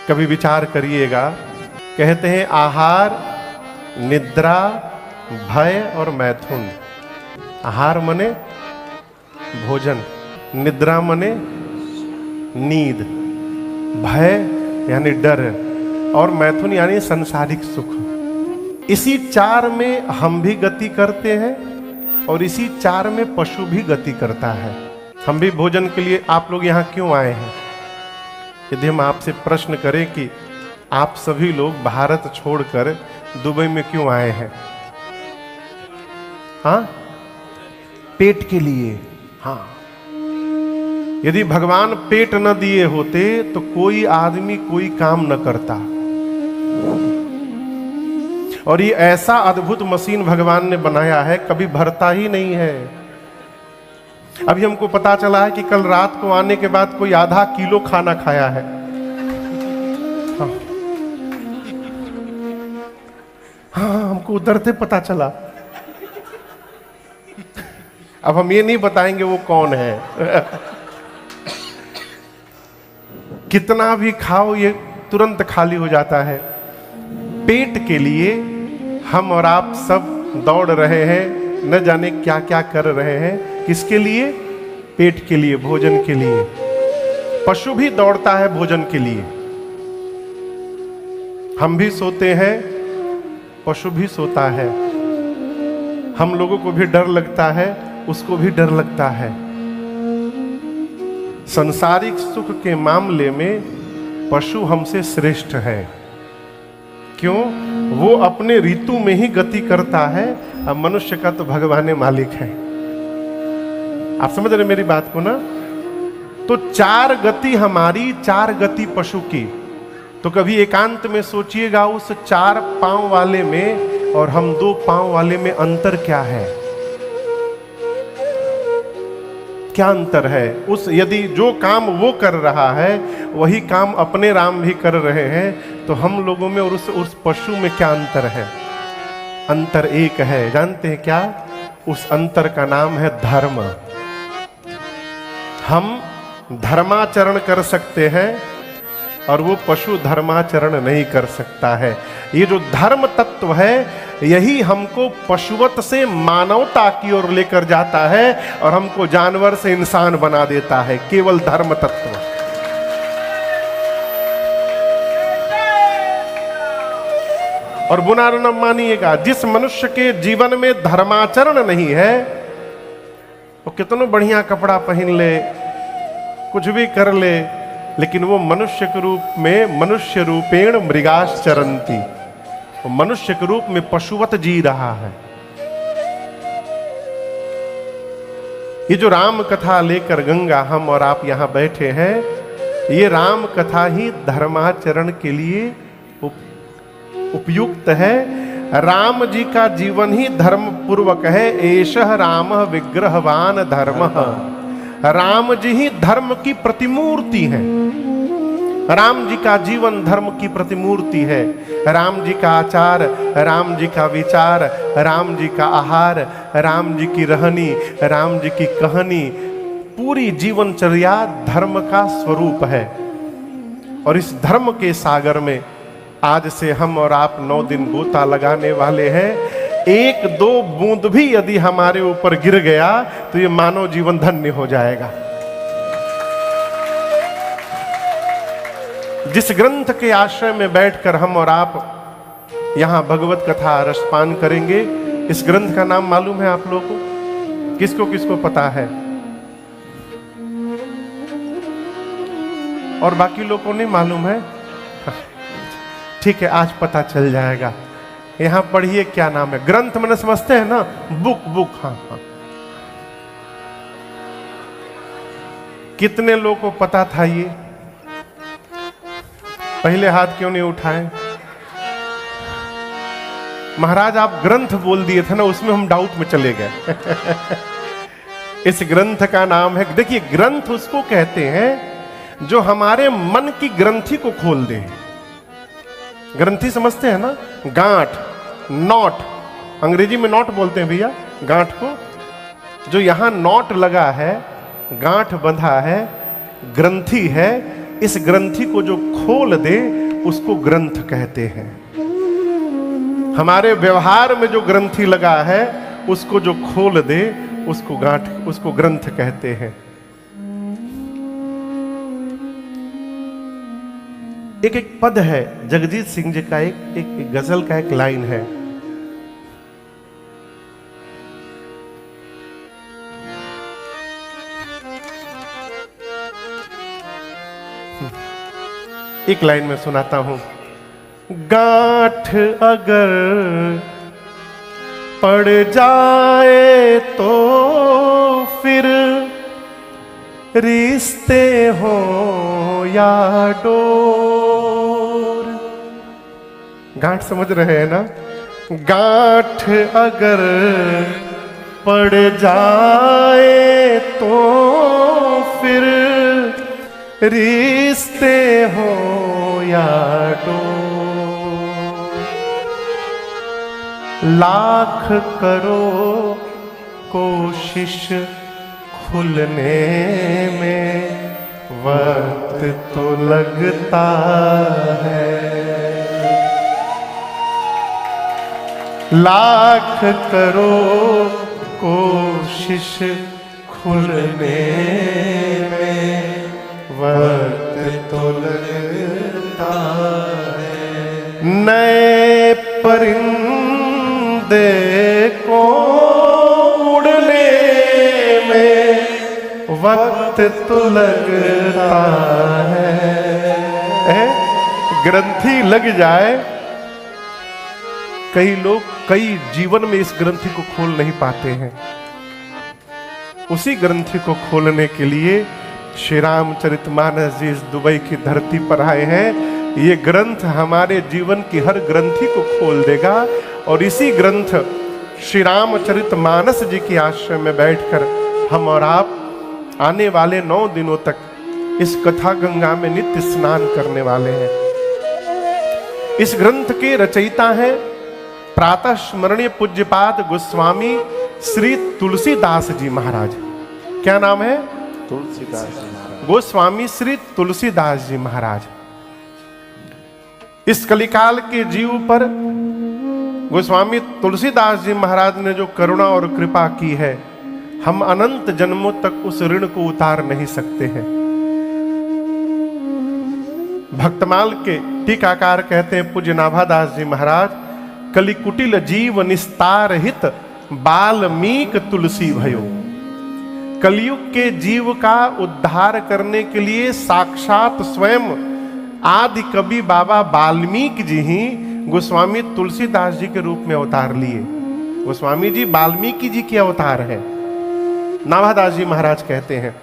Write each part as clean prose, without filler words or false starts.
कभी विचार करिएगा। कहते हैं आहार, निद्रा, भय और मैथुन। आहार मने भोजन, निद्रा मने नींद, भय यानी डर और मैथुन यानी सांसारिक सुख। इसी चार में हम भी गति करते हैं और इसी चार में पशु भी गति करता है। हम भी भोजन के लिए आप लोग यहाँ क्यों आए हैं? यदि हम आपसे प्रश्न करें कि आप सभी लोग भारत छोड़कर दुबई में क्यों आए हैं? हाँ, पेट के लिए। हाँ, यदि भगवान पेट न दिए होते तो कोई आदमी कोई काम न करता। और ये ऐसा अद्भुत मशीन भगवान ने बनाया है, कभी भरता ही नहीं है। अभी हमको पता चला है कि कल रात को आने के बाद कोई आधा किलो खाना खाया है। हाँ, हमको उधर से पता चला। अब हम ये नहीं बताएंगे वो कौन है। कितना भी खाओ ये तुरंत खाली हो जाता है। पेट के लिए हम और आप सब दौड़ रहे हैं, न जाने क्या क्या कर रहे हैं। किसके लिए? पेट के लिए, भोजन के लिए। पशु भी दौड़ता है भोजन के लिए। हम भी सोते हैं, पशु भी सोता है। हम लोगों को भी डर लगता है, उसको भी डर लगता है। संसारिक सुख के मामले में पशु हमसे श्रेष्ठ है। क्यों? वो अपने ऋतु में ही गति करता है। अब मनुष्य का तो भगवान मालिक है। आप समझ रहे मेरी बात को ना? तो चार गति हमारी, चार गति पशु की। तो कभी एकांत में सोचिएगा उस चार पांव वाले में और हम दो पांव वाले में अंतर क्या है? क्या अंतर है? उस यदि जो काम वो कर रहा है वही काम अपने राम भी कर रहे हैं, तो हम लोगों में और उस पशु में क्या अंतर है? अंतर एक है। जानते हैं क्या? उस अंतर का नाम है धर्म। हम धर्माचरण कर सकते हैं और वो पशु धर्माचरण नहीं कर सकता है। ये जो धर्म तत्व है यही हमको पशुवत से मानवता की ओर लेकर जाता है और हमको जानवर से इंसान बना देता है। केवल धर्म तत्व। और बुरा न मानिएगा, जिस मनुष्य के जीवन में धर्माचरण नहीं है वो कितना बढ़िया कपड़ा पहन ले, कुछ भी कर ले, लेकिन वो मनुष्य के रूप में मनुष्य रूपेण मृगाश्चरन्ति, वो मनुष्य के रूप में पशुवत जी रहा है। ये जो राम कथा लेकर गंगा हम और आप यहां बैठे हैं, ये राम कथा ही धर्माचरण के लिए उपयुक्त है। राम जी का जीवन ही धर्म पूर्वक है। एषः राम विग्रहवान धर्मः। राम जी ही धर्म की प्रतिमूर्ति है। राम जी का जीवन धर्म की प्रतिमूर्ति है। राम जी का आचार, राम जी का विचार, राम जी का आहार, राम जी की रहनी, राम जी की कहानी, पूरी जीवनचर्या धर्म का स्वरूप है। और इस धर्म के सागर में आज से हम और आप 9 दिन गोता लगाने वाले हैं। एक दो बूंद भी यदि हमारे ऊपर गिर गया तो ये मानव जीवन धन्य हो जाएगा। जिस ग्रंथ के आश्रय में बैठकर हम और आप यहां भगवत कथा रसपान करेंगे, इस ग्रंथ का नाम मालूम है आप लोगों को? किसको किसको पता है? और बाकी लोगों को नहीं मालूम है? ठीक है, आज पता चल जाएगा। यहां पढ़िए क्या नाम है। ग्रंथ मैंने समझते हैं ना? बुक। हाँ। कितने लोगों को पता था ये? पहले हाथ क्यों नहीं उठाए? महाराज आप ग्रंथ बोल दिए थे ना, उसमें हम डाउट में चले गए। इस ग्रंथ का नाम है, देखिए ग्रंथ उसको कहते हैं जो हमारे मन की ग्रंथि को खोल दे। ग्रंथि समझते हैं ना? गांठ, नॉट, अंग्रेजी में नॉट बोलते हैं भैया गांठ को। जो यहां नॉट लगा है, गांठ बंधा है, ग्रंथि है, इस ग्रंथि को जो खोल दे उसको ग्रंथ कहते हैं। हमारे व्यवहार में जो ग्रंथि लगा है उसको जो खोल दे उसको गांठ, उसको ग्रंथ कहते हैं। एक एक पद है जगजीत सिंह जी का, एक गजल का एक लाइन है। एक लाइन में सुनाता हूं। गांठ अगर पड़ जाए तो फिर रिश्ते हो या डोर। गांठ समझ रहे हैं ना? गांठ अगर पड़ जाए तो फिर रिश्ते हो या डोर। लाख करो कोशिश खुलने में वक्त तो लगता है। लाख करो कोशिश खुलने में वक्त तो लगता है। नए परिंदे को उड़ने में वक्त तो लगता है। ग्रंथि लग जाए, कई लोग कई जीवन में इस ग्रंथि को खोल नहीं पाते हैं। उसी ग्रंथि को खोलने के लिए श्री रामचरितमानस जी इस दुबई की धरती पर आए हैं। ये ग्रंथ हमारे जीवन की हर ग्रंथि को खोल देगा और इसी ग्रंथ श्री रामचरितमानस जी के आश्रम में बैठकर हम और आप आने वाले 9 दिनों तक इस कथा गंगा में नित्य स्नान करने वाले हैं। इस ग्रंथ के रचयिता हैं प्रातः स्मरणीय पूज्यपाद गोस्वामी श्री तुलसीदास जी महाराज। क्या नाम है? तुलसीदास जी महाराज। गोस्वामी श्री तुलसीदास जी महाराज। इस कलिकाल के जीव पर गोस्वामी तुलसीदास जी महाराज ने जो करुणा और कृपा की है, हम अनंत जन्मों तक उस ऋण को उतार नहीं सकते हैं। भक्तमाल के टीकाकार कहते हैं पूज्य नाभादास जी महाराज, कलिकुटिल जीव निस्तार हित बाल्मीक तुलसी भयो। कलयुग के जीव का उद्धार करने के लिए साक्षात स्वयं आदि कवि बाबा वाल्मीकि जी ही गोस्वामी तुलसीदास जी के रूप में अवतार लिए। गोस्वामी जी वाल्मीकि जी के अवतार है, नाभादास जी महाराज कहते हैं।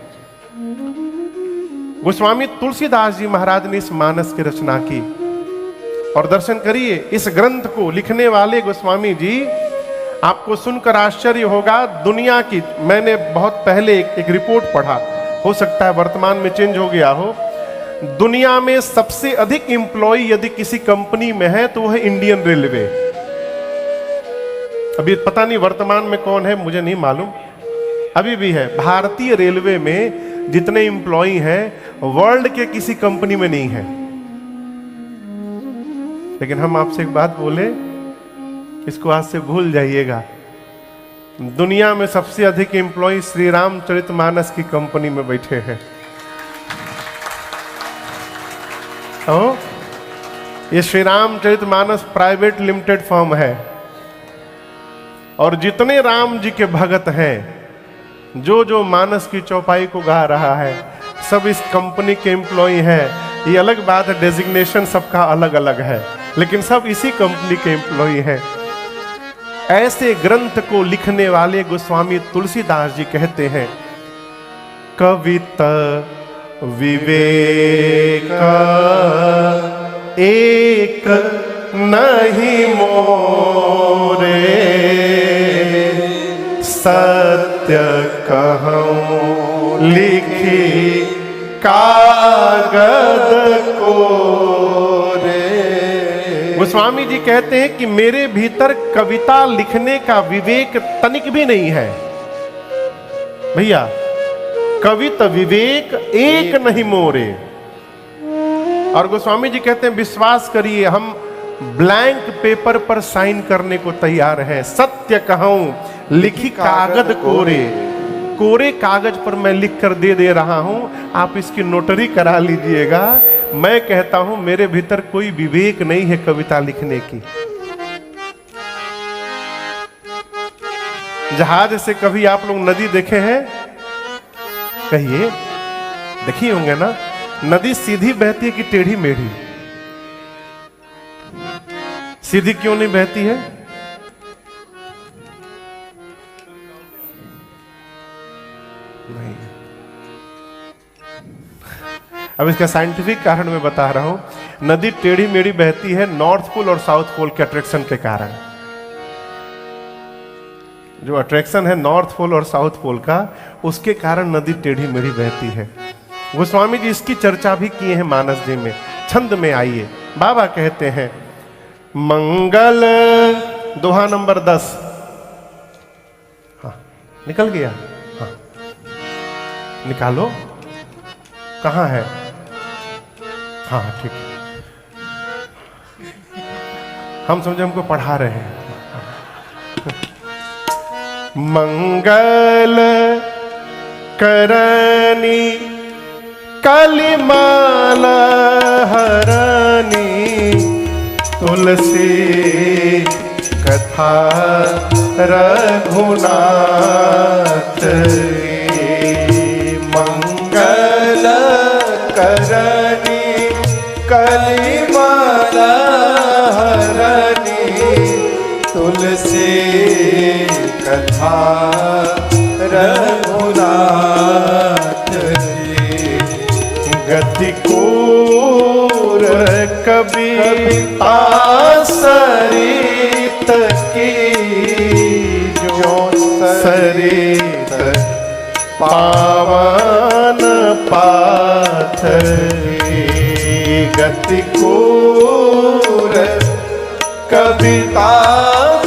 गोस्वामी तुलसीदास जी महाराज ने इस मानस की रचना की और दर्शन करिए इस ग्रंथ को लिखने वाले गोस्वामी जी, आपको सुनकर आश्चर्य होगा। दुनिया की, मैंने बहुत पहले एक रिपोर्ट पढ़ा, हो सकता है वर्तमान में चेंज हो गया हो, दुनिया में सबसे अधिक एम्प्लॉय यदि किसी कंपनी में है तो वह इंडियन रेलवे। अभी पता नहीं वर्तमान में कौन है, मुझे नहीं मालूम, अभी भी है। भारतीय रेलवे में जितने एम्प्लॉय हैं वर्ल्ड के किसी कंपनी में नहीं है। लेकिन हम आपसे एक बात बोले, इसको आज से भूल जाइएगा, दुनिया में सबसे अधिक एम्प्लॉय श्री रामचरितमानस की कंपनी में बैठे हैं। तो ये Shri Ramcharitmanas private limited firm है और जितने राम जी के भगत हैं, जो जो मानस की चौपाई को गा रहा है, सब इस कंपनी के एम्प्लॉय हैं। ये अलग बात है, डेजिग्नेशन सबका अलग अलग है, लेकिन सब इसी कंपनी के एम्प्लॉय हैं। ऐसे ग्रंथ को लिखने वाले गोस्वामी तुलसीदास जी कहते हैं, कविता विवेक एक नहीं मोरे, सत्य कहूं लिखी कागद को रे। गोस्वामी जी कहते हैं कि मेरे भीतर कविता लिखने का विवेक तनिक भी नहीं है। भैया, कविता विवेक एक नहीं मोरे, और गोस्वामी जी कहते हैं विश्वास करिए हम ब्लैंक पेपर पर साइन करने को तैयार हैं। सत्य कहूं लिखी कागज कोरे, कोरे कागज पर मैं लिख कर दे रहा हूं, आप इसकी नोटरी करा लीजिएगा। मैं कहता हूं मेरे भीतर कोई विवेक नहीं है कविता लिखने की। जहाज से कभी आप लोग नदी देखे हैं? कहिए, देखिए होंगे ना। नदी सीधी बहती है कि टेढ़ी मेढ़ी? सीधी क्यों नहीं बहती है? नहीं। अब इसका साइंटिफिक कारण मैं बता रहा हूं। नदी टेढ़ी मेढ़ी बहती है नॉर्थ पोल और साउथ पोल के अट्रैक्शन के कारण। जो अट्रैक्शन है नॉर्थ पोल और साउथ पोल का, उसके कारण नदी टेढ़ी मेढ़ी बहती है। गोस्वामी जी इसकी चर्चा भी किए हैं मानस जी में। छंद में आइए, बाबा कहते हैं मंगल, दोहा नंबर 10। हाँ निकल गया, हाँ निकालो, कहाँ है? हाँ ठीक है, हम समझे हमको पढ़ा रहे हैं। मंगल करनी कलिमाला हरनी, तुलसी कथा रघुनाथ। मंगल करनी कलिमाला हरनी, तुलसी कथा रघुनाथ। गति कोर कविता सरित की, जो सरित पावन पाथरी। गति कोर कविता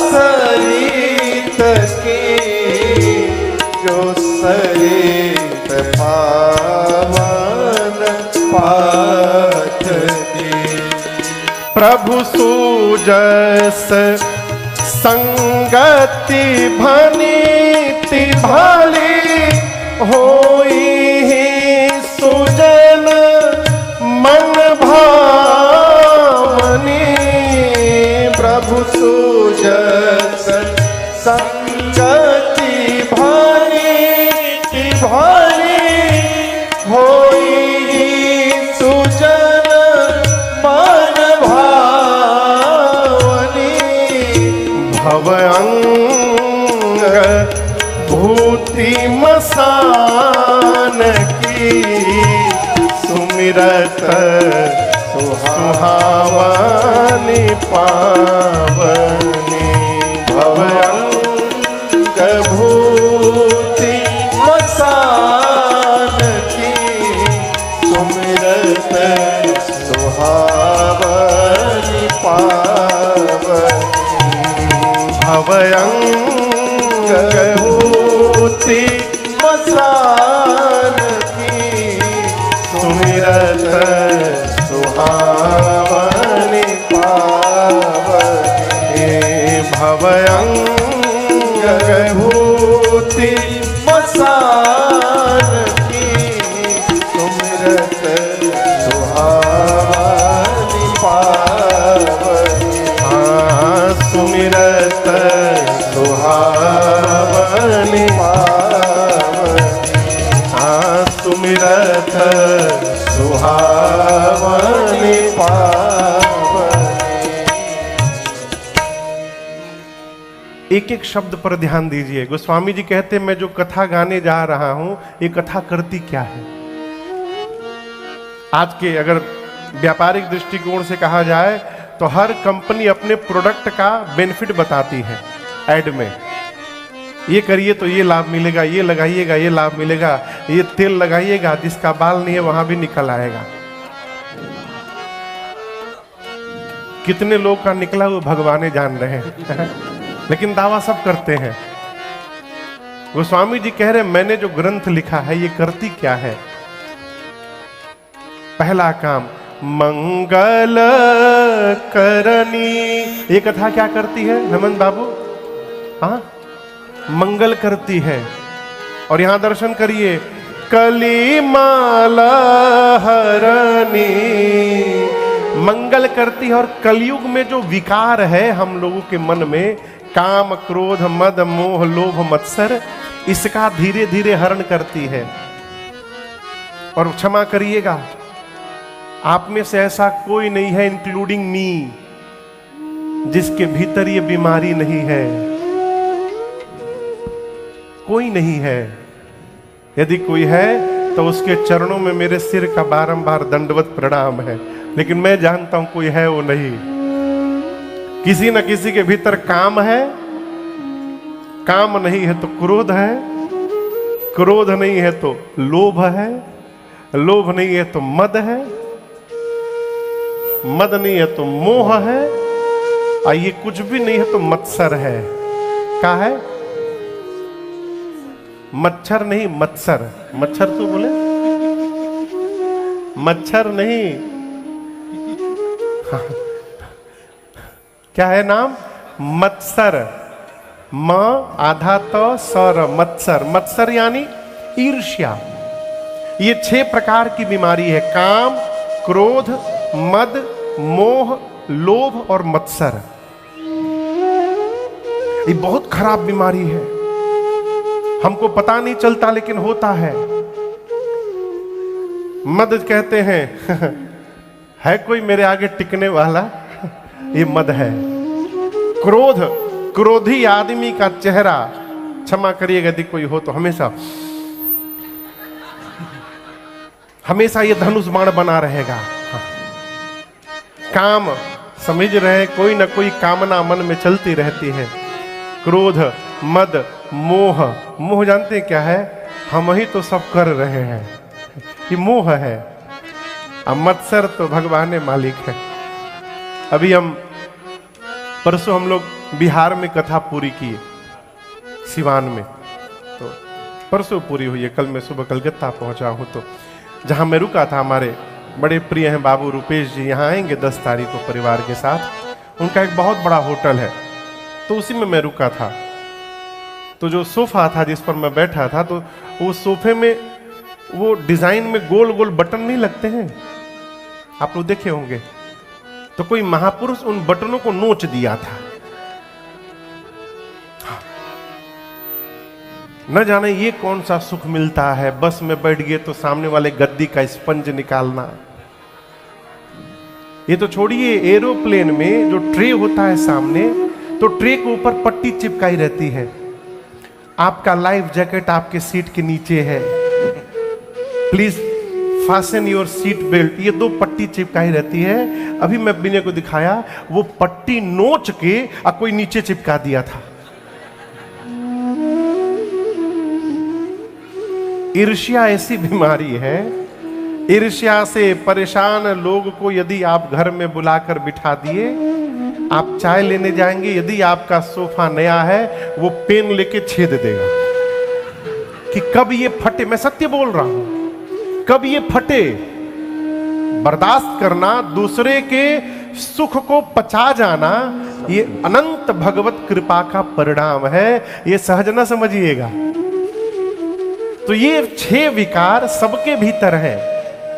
सरित की, जो सरित पावन पाथरी। प्रभु सुजस संगति भनीति भली, होई सुजन मन भावनी। प्रभु सुजस संगति भनीति भली, होई सुजन मन भावनी। भवअंग भूति मसान की, सुमिरत सुहावनी पावनी। भवअंग भूति मसान की, सुमिरत सुहावनी पावनी। भवअंग भूति मसान की, सुमिरत सुहावनी पावनी। भवअंग भूति मसान की, सुमिरत सुहावनी पावनी। हाँ सुमिरत सुहावनी पावनी। हाँ सुमिरत सुहावनी पावनी। एक एक शब्द पर ध्यान दीजिए। गोस्वामी जी कहते हैं मैं जो कथा गाने जा रहा हूं, ये कथा करती क्या है? आज के अगर व्यापारिक दृष्टिकोण से कहा जाए तो हर कंपनी अपने प्रोडक्ट का बेनिफिट बताती है ऐड में। ये करिए तो ये लाभ मिलेगा, ये लगाइएगा ये लाभ मिलेगा, ये तेल लगाइएगा, जिसका बाल नहीं है वहां भी निकल आएगा। कितने लोग का निकला वो भगवान जान रहे हैं लेकिन दावा सब करते हैं। गोस्वामी जी कह रहे मैंने जो ग्रंथ लिखा है ये करती क्या है? पहला काम मंगल करनी। ये कथा क्या करती है हेमंत बाबू? हाँ, मंगल करती है। और यहां दर्शन करिए, कलिमाला हरनी, मंगल करती है। और कलयुग में जो विकार है हम लोगों के मन में, काम क्रोध मद मोह लोभ मत्सर, इसका धीरे धीरे हरण करती है। और क्षमा करिएगा, आप में से ऐसा कोई नहीं है, इंक्लूडिंग मी, जिसके भीतर ये बीमारी नहीं है। कोई नहीं है। यदि कोई है तो उसके चरणों में मेरे सिर का बारंबार दंडवत प्रणाम है। लेकिन मैं जानता हूं कोई है वो नहीं। किसी न किसी के भीतर काम है, काम नहीं है तो क्रोध है, क्रोध नहीं है तो लोभ है, लोभ नहीं है तो मद है, मद नहीं है तो मोह है, और ये कुछ भी नहीं है तो मत्सर है। क्या है? मच्छर नहीं, मत्सर। मच्छर तो बोले, मच्छर नहीं। क्या है नाम? मत्सर। म आधा तो सर, मत्सर। मत्सर यानी ईर्ष्या। ये 6 प्रकार की बीमारी है, काम क्रोध मद मोह लोभ और मत्सर। ये बहुत खराब बीमारी है, हमको पता नहीं चलता लेकिन होता है। मद कहते हैं है कोई मेरे आगे टिकने वाला? ये मद है। क्रोध, क्रोधी आदमी का चेहरा, क्षमा करिएगा यदि कोई हो तो, हमेशा हमेशा ये धनुष बाण बना रहेगा। काम, समझ रहे, कोई ना कोई कामना मन में चलती रहती है। क्रोध मद मोह, मोह जानते हैं क्या है? हम ही तो सब कर रहे हैं, ये मोह है। अब मत्सर तो भगवान मालिक है। अभी परसों हम लोग बिहार में कथा पूरी की, सिवान में, तो परसों पूरी हुई है। कल मैं सुबह कलकत्ता पहुंचा हूं, तो जहां मैं रुका था, हमारे बड़े प्रिय हैं बाबू रुपेश जी, यहाँ आएंगे 10 तारीख को परिवार के साथ। उनका एक बहुत बड़ा होटल है, तो उसी में मैं रुका था। तो जो सोफा था जिस पर मैं बैठा था, तो वो सोफे में वो डिजाइन में गोल गोल बटन नहीं लगते हैं, आप लोग देखे होंगे। तो कोई महापुरुष उन बटनों को नोच दिया था। न जाने ये कौन सा सुख मिलता है, बस में बैठ गए तो सामने वाले गद्दी का स्पंज निकालना। ये तो छोड़िए, एरोप्लेन में जो ट्रे होता है सामने, तो ट्रे के ऊपर पट्टी चिपकाई रहती है। आपका लाइफ जैकेट आपके सीट के नीचे है, please fasten your seat belt, ये 2 पट्टी चिपकाई रहती है। अभी मैं बिने को दिखाया, वो पट्टी नोच के कोई नीचे चिपका दिया था। ईर्ष्या ऐसी बीमारी है, ईर्ष्या से परेशान लोग को यदि आप घर में बुलाकर बिठा दिए, आप चाय लेने जाएंगे, यदि आपका सोफा नया है, वो पेन लेके छेद देगा कि कब ये फटे। मैं सत्य बोल रहा हूं, कब ये फटे। बर्दाश्त करना, दूसरे के सुख को पचा जाना, ये अनंत भगवत कृपा का परिणाम है, ये सहज न समझिएगा। तो ये 6 विकार सबके भीतर है,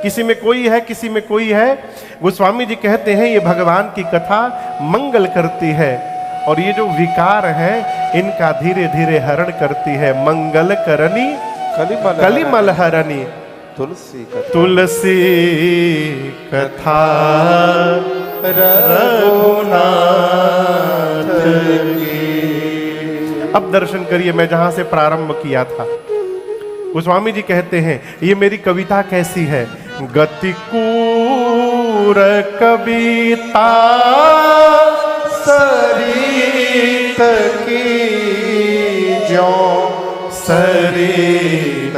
किसी में कोई है, किसी में कोई है। गोस्वामी जी कहते हैं ये भगवान की कथा मंगल करती है, और ये जो विकार है इनका धीरे धीरे हरण करती है। मंगल करनी कलिमल हरणी, तुलसी कथा रघुनाथ की। अब दर्शन करिए, मैं जहां से प्रारंभ किया था। गोस्वामी जी कहते हैं ये मेरी कविता कैसी है? गतिकूर कविता सरित की ज्यों सरित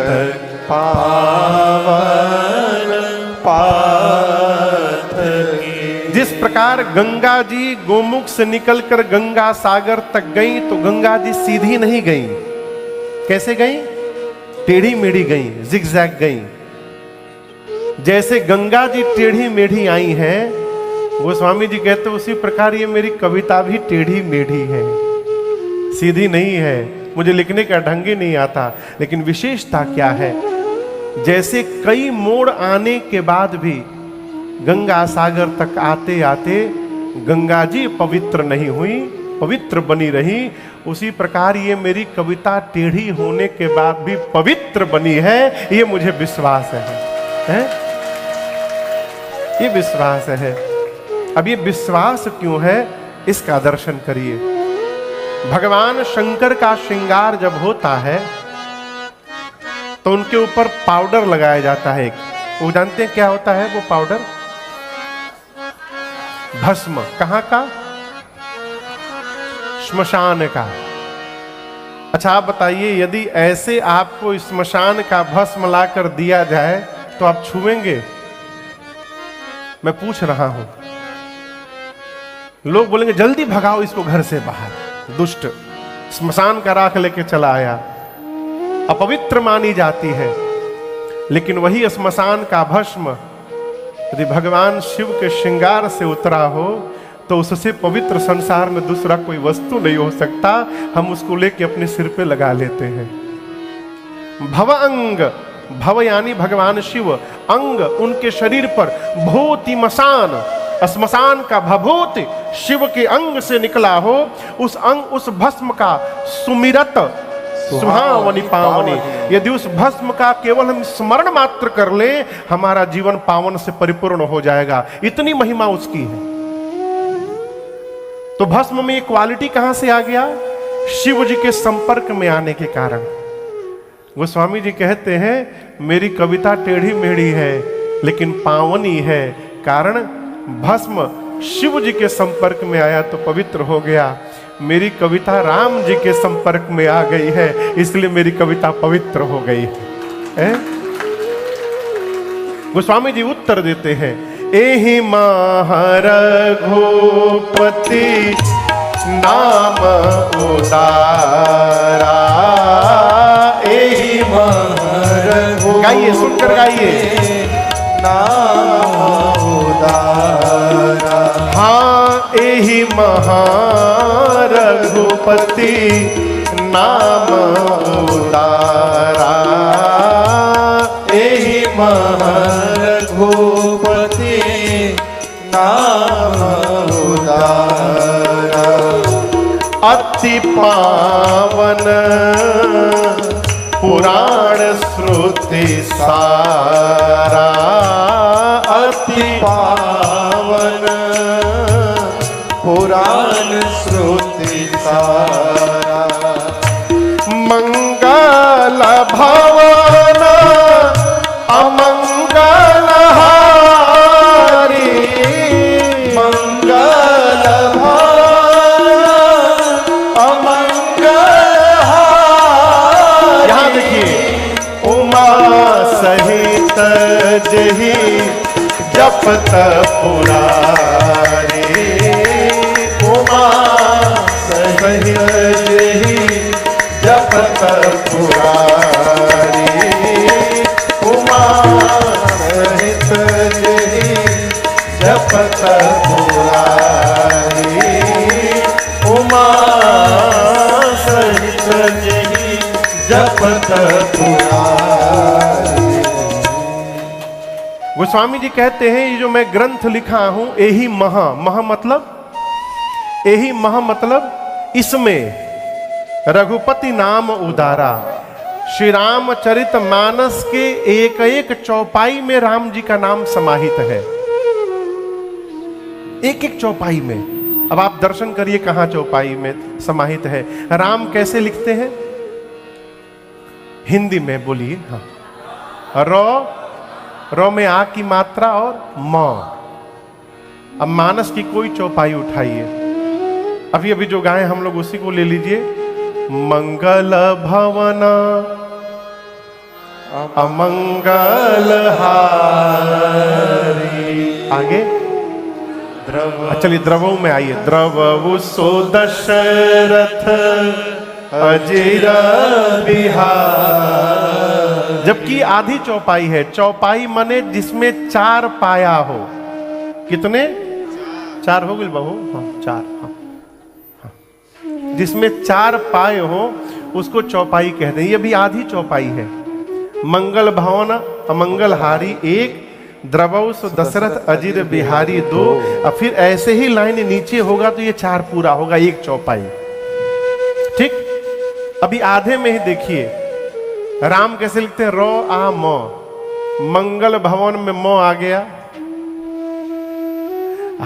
पावन पाथ की। जिस प्रकार गंगा जी गोमुख से निकलकर गंगा सागर तक गई, तो गंगा जी सीधी नहीं गई, कैसे गई? टेढ़ी मेढ़ी गई, जिगजैग गई। जैसे गंगा जी टेढ़ी मेढ़ी आई हैं, गोस्वामी जी कहते उसी प्रकार ये मेरी कविता भी टेढ़ी मेढ़ी है, सीधी नहीं है, मुझे लिखने का ढंग ही नहीं आता। लेकिन विशेषता क्या है, जैसे कई मोड़ आने के बाद भी गंगा सागर तक आते आते गंगा जी पवित्र नहीं हुई, पवित्र बनी रही, उसी प्रकार ये मेरी कविता टेढ़ी होने के बाद भी पवित्र बनी है, ये मुझे विश्वास है? ये विश्वास है। अब ये विश्वास क्यों है, इसका दर्शन करिए। भगवान शंकर का श्रृंगार जब होता है तो उनके ऊपर पाउडर लगाया जाता है। वो जानते हैं क्या होता है वो पाउडर? भस्म। कहां का? श्मशान का। अच्छा आप बताइए, यदि ऐसे आपको श्मशान का भस्म लाकर दिया जाए तो आप छुएंगे? मैं पूछ रहा हूं। लोग बोलेंगे जल्दी भगाओ इसको घर से बाहर, दुष्ट श्मशान का राख लेके चला आया, अपवित्र मानी जाती है। लेकिन वही श्मशान का भस्म यदि भगवान शिव के श्रृंगार से उतरा हो तो उससे पवित्र संसार में दूसरा कोई वस्तु नहीं हो सकता। हम उसको लेके अपने सिर पे लगा लेते हैं। भव अंग, भव यानी भगवान शिव, अंग उनके शरीर पर, भूति मसान, श्मशान का भभूति शिव के अंग से निकला हो, उस अंग, उस भस्म का सुमिरत सुहावनी पावनी, यदि उस भस्म का केवल हम स्मरण मात्र कर लें, हमारा जीवन पावन से परिपूर्ण हो जाएगा। इतनी महिमा उसकी है। तो भस्म में एक क्वालिटी कहां से आ गया? शिव जी के संपर्क में आने के कारण। गोस्वामी जी कहते हैं मेरी कविता टेढ़ी मेढ़ी है लेकिन पावनी है, कारण भस्म शिव जी के संपर्क में आया तो पवित्र हो गया। मेरी कविता राम जी के संपर्क में आ गई है, इसलिए मेरी कविता पवित्र हो गई है। गोस्वामी जी उत्तर देते हैं, एहि रघुपति नाम उदारा, एहि रघुपति, गाइए सुनकर गाइए, नाम उदारा, हाँ एहि रघुपति नाम उदारा, एहि रघुपति नाम उदारा, अति पावन पुराण श्रुति सारा, अति पावन पुराण श्रुति सारा, मंगल भवन अमंगल हारी, मंगल भवन अमंगल हारी, यहां देखिए, उमा सहित जही जपत पुरारी, उमा सहित जही जपत पुरारी, उमा सहित जही जपत पुरारी, उमा सहित जही जपत पुरारी। गोस्वामी जी कहते हैं ये जो मैं ग्रंथ लिखा हूं, यही महा मतलब, यही महा मतलब इसमें रघुपति नाम उदारा, श्री रामचरित मानस के एक एक चौपाई में राम जी का नाम समाहित है, एक एक चौपाई में। अब आप दर्शन करिए कहां चौपाई में समाहित है। राम कैसे लिखते हैं? हिंदी में बोलिए। हाँ, रो में आ की मात्रा और म। अब मानस की कोई चौपाई उठाइए, अभी अभी जो गाए हम लोग उसी को ले लीजिए। मंगल भवन अमंगल हारी, आगे चलिए द्रवों में आइए। द्रवउ सो दशरथ अजिर बिहारी, जबकि आधी चौपाई है। चौपाई माने जिसमें 4 पाया हो। कितने? 4 हो गए बहू? हाँ 4। हाँ। जिसमें 4 पाए हो उसको चौपाई कहते हैं। ये भी आधी चौपाई है। मंगल भवन अमंगल हारी 1, द्रवस दशरथ अजिर बिहारी 2। और फिर ऐसे ही लाइन नीचे होगा तो ये 4 पूरा होगा, 1 चौपाई। ठीक। अभी आधे में ही देखिए राम कैसे लिखते हैं? रो आ मो। मंगल भवन में मो आ गया।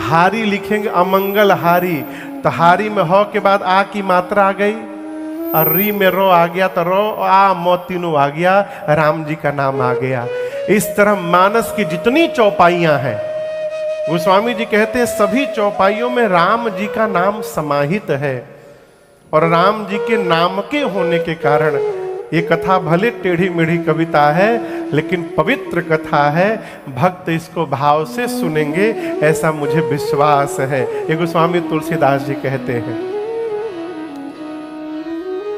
हारी लिखेंगे अमंगल हारी, तो हारी में हो के बाद आ की मात्रा आ गई और री में रो आ गया, तो रो आ मो तीनों आ गया, राम जी का नाम आ गया। इस तरह मानस की जितनी चौपाइयां हैं, गोस्वामी जी कहते हैं सभी चौपाइयों में राम जी का नाम समाहित है। और राम जी के नाम के होने के कारण ये कथा भले टेढ़ी मेढ़ी कविता है लेकिन पवित्र कथा है। भक्त इसको भाव से सुनेंगे ऐसा मुझे विश्वास है। ये गोस्वामी तुलसीदास जी कहते हैं।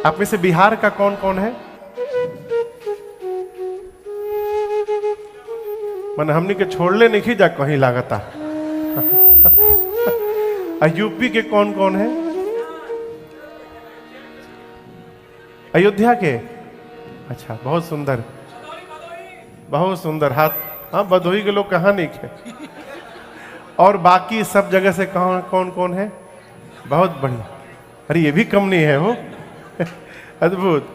आप में से बिहार का कौन कौन है? मन हमने के छोड़ले नहीं जा कहीं लागता। यूपी के कौन कौन है? अयोध्या के? अच्छा, बहुत सुंदर, बहुत सुंदर। हाथ, हाँ भदोही के लोग कहाँ नहीं थे। और बाकी सब जगह से कौन कौन कौन है? बहुत बढ़िया। अरे ये भी कम नहीं है हो। अद्भुत।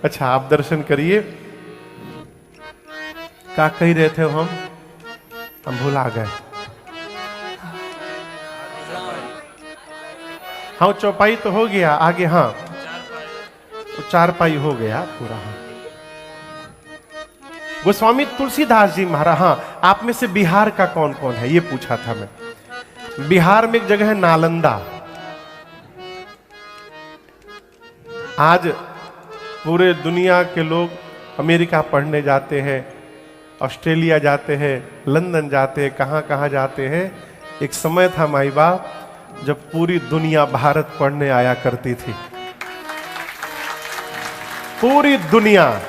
अच्छा आप दर्शन करिए। क्या कह रहे थे हम भुला गए। हाँ चौपाई तो हो गया आगे। हाँ तो 4 पाई हो गया पूरा। हाँ। गोस्वामी तुलसीदास जी महाराज। हाँ आप में से बिहार का कौन कौन है ये पूछा था मैं। बिहार में एक जगह है नालंदा। आज पूरे दुनिया के लोग अमेरिका पढ़ने जाते हैं, ऑस्ट्रेलिया जाते हैं, लंदन जाते हैं, कहां कहां जाते हैं। एक समय था माई बाप जब पूरी दुनिया भारत पढ़ने आया करती थी। पूरी दुनिया।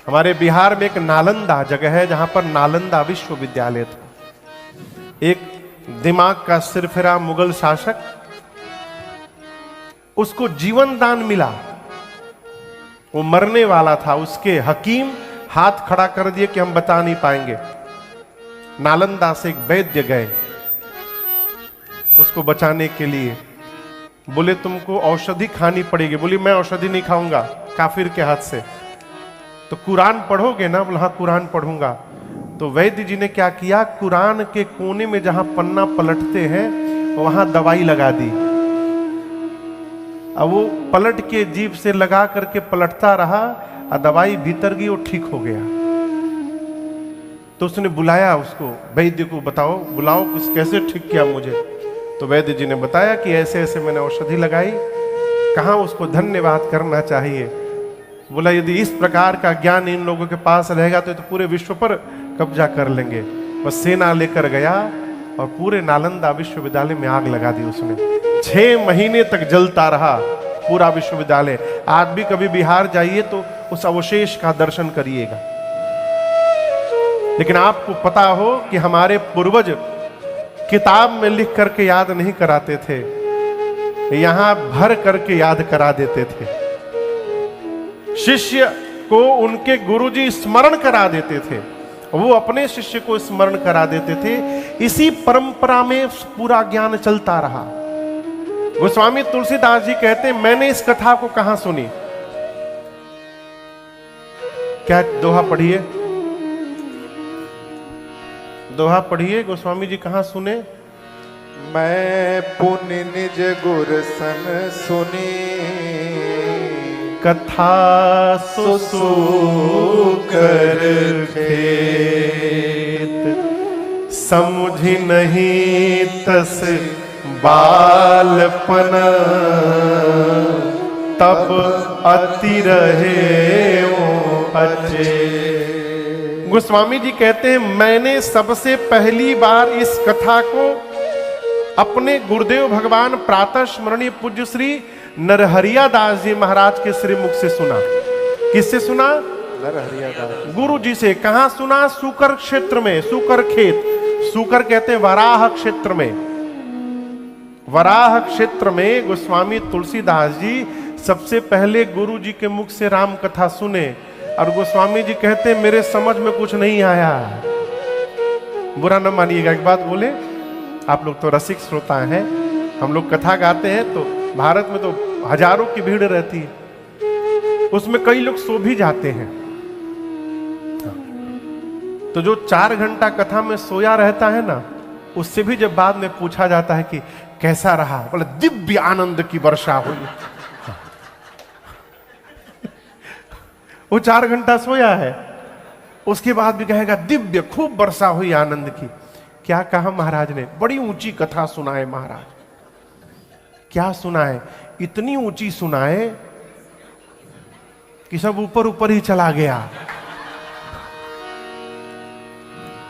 हमारे बिहार में एक नालंदा जगह है जहां पर नालंदा विश्वविद्यालय था। एक दिमाग का सिरफिरा मुगल शासक, उसको जीवन दान मिला। वो मरने वाला था। उसके हकीम हाथ खड़ा कर दिए कि हम बता नहीं पाएंगे। नालंदा से एक वैद्य गए उसको बचाने के लिए। बोले तुमको औषधि खानी पड़ेगी। बोली मैं औषधि नहीं खाऊंगा काफिर के हाथ से। तो कुरान पढ़ोगे ना? बोला हाँ कुरान पढ़ूंगा। तो वैद्य जी ने क्या किया, कुरान के कोने में जहां पन्ना पलटते हैं वहां दवाई लगा दी। अब वो पलट के जीभ से लगा करके पलटता रहा और दवाई भीतर गई, वो ठीक हो गया। तो उसने बुलाया उसको, वैद्य को बताओ, बुलाओ कैसे ठीक किया मुझे। तो वैद्य जी ने बताया कि ऐसे ऐसे मैंने औषधि लगाई। कहाँ उसको धन्यवाद करना चाहिए। बोला यदि इस प्रकार का ज्ञान इन लोगों के पास रहेगा तो पूरे विश्व पर कब्जा कर लेंगे। बस सेना लेकर गया और पूरे नालंदा विश्वविद्यालय में आग लगा दी उसने। 6 महीने तक जलता रहा पूरा विश्वविद्यालय। आज भी कभी बिहार जाइए तो उस अवशेष का दर्शन करिएगा। लेकिन आपको पता हो कि हमारे पूर्वज किताब में लिख करके याद नहीं कराते थे, यहां भर करके याद करा देते थे। शिष्य को उनके गुरुजी स्मरण करा देते थे, वो अपने शिष्य को स्मरण करा देते थे। इसी परंपरा में पूरा ज्ञान चलता रहा। गोस्वामी तुलसीदास जी कहते हैं मैंने इस कथा को कहां सुनी। क्या दोहा पढ़िए, दोहा पढ़िए। गोस्वामी जी कहां सुने? मैं पुण्य निज गुर सन सुनी, कथा सुसूकर खेत, समझी नहीं तस बालपन, तब अति रहे वो अच्छे। गोस्वामी जी कहते हैं मैंने सबसे पहली बार इस कथा को अपने गुरुदेव भगवान प्रातः स्मरणीय पूज्य श्री नरहरिया दास जी महाराज के श्रीमुख से सुना। किससे सुना? नरहरियादास। गुरु जी से कहा सुना? सूकर क्षेत्र में, सूकर खेत, सूकर कहते हैं वराह क्षेत्र में। वराह क्षेत्र में गोस्वामी तुलसीदास जी सबसे पहले गुरु जी के मुख से राम कथा सुने और गोस्वामी जी कहते मेरे समझ में कुछ नहीं आया। बुरा न मानिएगा, एक बात बोले, आप लोग तो रसिक श्रोता हैं, हम लोग कथा गाते हैं तो भारत में तो हजारों की भीड़ रहती है, उसमें कई लोग सो भी जाते हैं। तो जो 4 घंटा कथा में सोया रहता है ना, उससे भी जब बाद में पूछा जाता है कि कैसा रहा, बोले दिव्य आनंद की वर्षा हुई। वो 4 घंटा सोया है, उसके बाद भी कहेगा दिव्य खूब वर्षा हुई आनंद की। क्या कहा महाराज ने? बड़ी ऊंची कथा सुनाए महाराज। क्या सुनाए? इतनी ऊंची सुनाए कि सब ऊपर ऊपर ही चला गया।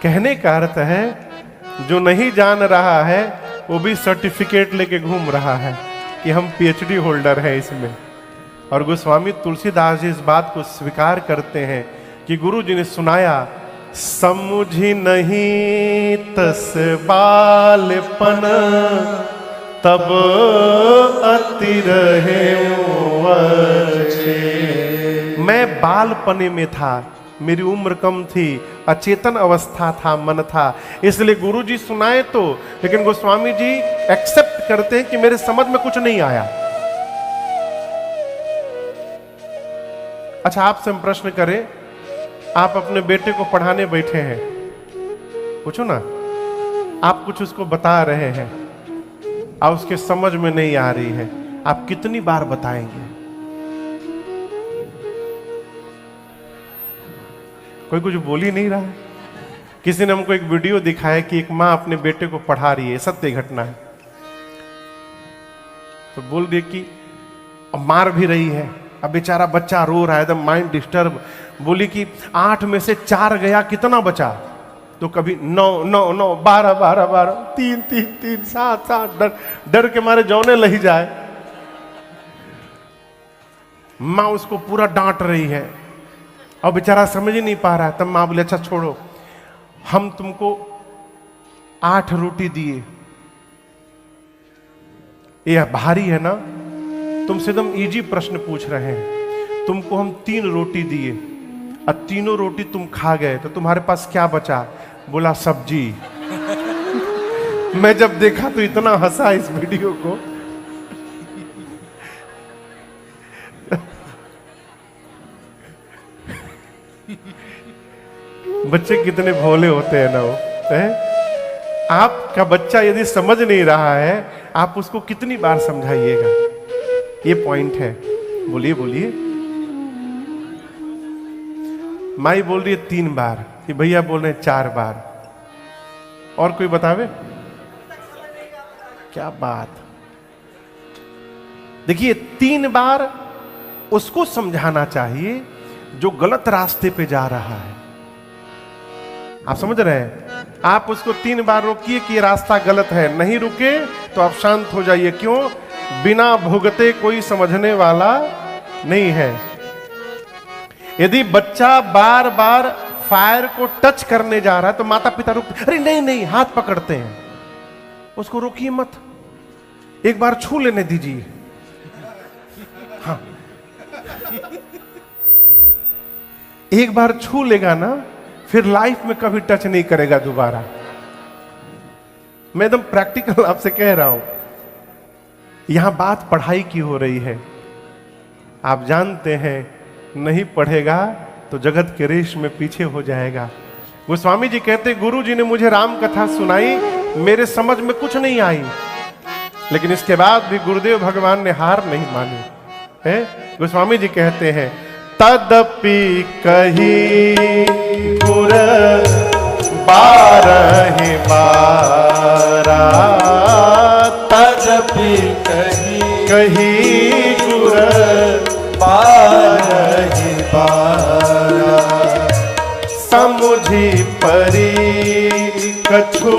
कहने का अर्थ है जो नहीं जान रहा है वो भी सर्टिफिकेट लेके घूम रहा है कि हम पीएचडी होल्डर हैं इसमें। और गोस्वामी तुलसीदास जी इस बात को स्वीकार करते हैं कि गुरु जी ने सुनाया, समुझी नहीं तस बालपन तब अति रहे मैं बालपने में था, मेरी उम्र कम थी, अचेतन अवस्था था, मन था, इसलिए गुरु जी सुनाए तो, लेकिन गोस्वामी जी एक्सेप्ट करते हैं कि मेरे समझ में कुछ नहीं आया। अच्छा, आपसे हम प्रश्न करें, आप अपने बेटे को पढ़ाने बैठे हैं, पूछो ना, आप कुछ उसको बता रहे हैं और उसके समझ में नहीं आ रही है, आप कितनी बार बताएंगे? कोई कुछ बोल ही नहीं रहा है। किसी ने हमको एक वीडियो दिखाया कि एक माँ अपने बेटे को पढ़ा रही है, सत्य घटना है, तो बोल रही कि अब मार भी रही है, अब बेचारा बच्चा रो रहा है, एकदम माइंड डिस्टर्ब। बोली कि 8 में से 4 गया, कितना बचा? तो कभी 9 9 9 12 12 12 3 3 3 7 7, डर के मारे जौने लही जाए। माँ उसको पूरा डांट रही है और बेचारा समझ ही नहीं पा रहा है। तब माँ बोले अच्छा छोड़ो, हम तुमको 8 रोटी दिए, यह भारी है ना, तुमसे एकदम इजी प्रश्न पूछ रहे हैं, तुमको हम 3 रोटी दिए और तीनों रोटी तुम खा गए, तो तुम्हारे पास क्या बचा? बोला सब्जी। मैं जब देखा तो इतना हंसा इस वीडियो को। बच्चे कितने भोले होते हैं ना वो है? आपका बच्चा यदि समझ नहीं रहा है, आप उसको कितनी बार समझाइएगा, ये पॉइंट है। बोलिए बोलिए। माई बोल रही है 3 बार, कि भैया बोल रहे हैं 4 बार। और कोई बतावे? क्या बात। देखिए 3 बार उसको समझाना चाहिए जो गलत रास्ते पे जा रहा है। आप समझ रहे हैं? आप उसको 3 बार रोकिए कि ये रास्ता गलत है, नहीं रुके तो आप शांत हो जाइए। क्यों? बिना भुगते कोई समझने वाला नहीं है। यदि बच्चा बार बार फायर को टच करने जा रहा है तो माता पिता रुक, अरे नहीं नहीं, हाथ पकड़ते हैं, उसको रोकिए मत, एक बार छू लेने दीजिए। हाँ, एक बार छू लेगा ना, फिर लाइफ में कभी टच नहीं करेगा दोबारा। मैं एकदम प्रैक्टिकल आपसे कह रहा हूं। यहां बात पढ़ाई की हो रही है। आप जानते हैं नहीं पढ़ेगा तो जगत के रेश में पीछे हो जाएगा। गोस्वामी जी कहते गुरु जी ने मुझे राम कथा सुनाई, मेरे समझ में कुछ नहीं आई, लेकिन इसके बाद भी गुरुदेव भगवान ने हार नहीं मानी है। गोस्वामी जी कहते हैं तदपि कही गुर 12 बारा, तदपि कही गुर 12 बारा, समुझी परी कछु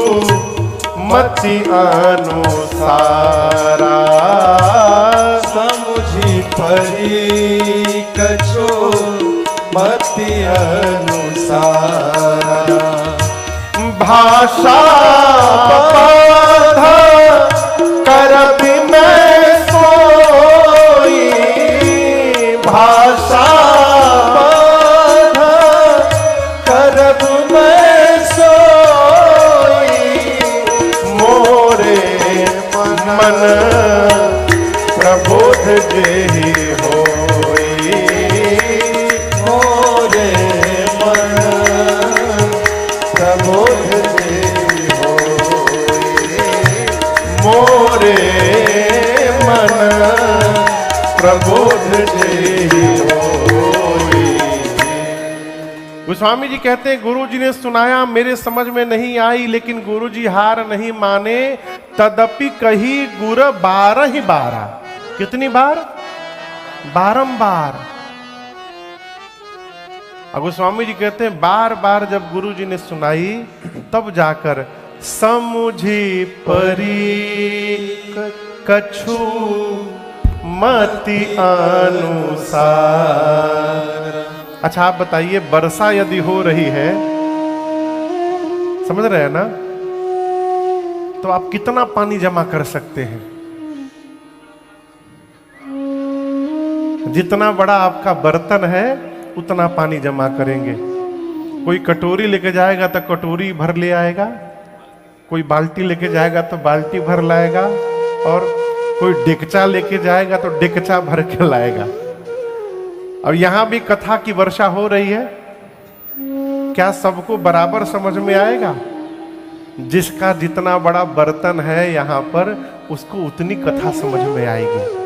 मति अनुसारा, समुझी परी कछु मति अनुसार भाषा बाधा करब मैं सोई, भाषा बाधा करब मैं सोई, मोरे मन प्रबोध जेहि होई, मोरे मन प्रबोध जेहि होई, मोरे मन प्रबोध जेहि होई। गोस्वामी जी कहते हैं गुरु जी ने सुनाया, मेरे समझ में नहीं आई, लेकिन गुरु जी हार नहीं माने। तदपि कही गुर 12 कितनी बार? बारंबार। अब गोस्वामी जी कहते हैं बार बार जब गुरु जी ने सुनाई तब जाकर समुझी परी कछु मति अनुसार। अच्छा आप बताइए, वर्षा यदि हो रही है, समझ रहे हैं ना, तो आप कितना पानी जमा कर सकते हैं? जितना बड़ा आपका बर्तन है उतना पानी जमा करेंगे। कोई कटोरी लेके जाएगा तो कटोरी भर ले आएगा, कोई बाल्टी लेके जाएगा तो बाल्टी भर लाएगा, और कोई डेकचा लेके जाएगा तो डेकचा भर के लाएगा। और यहां भी कथा की वर्षा हो रही है, क्या सबको बराबर समझ में आएगा? जिसका जितना बड़ा बर्तन है यहां पर, उसको उतनी कथा समझ में आएगी।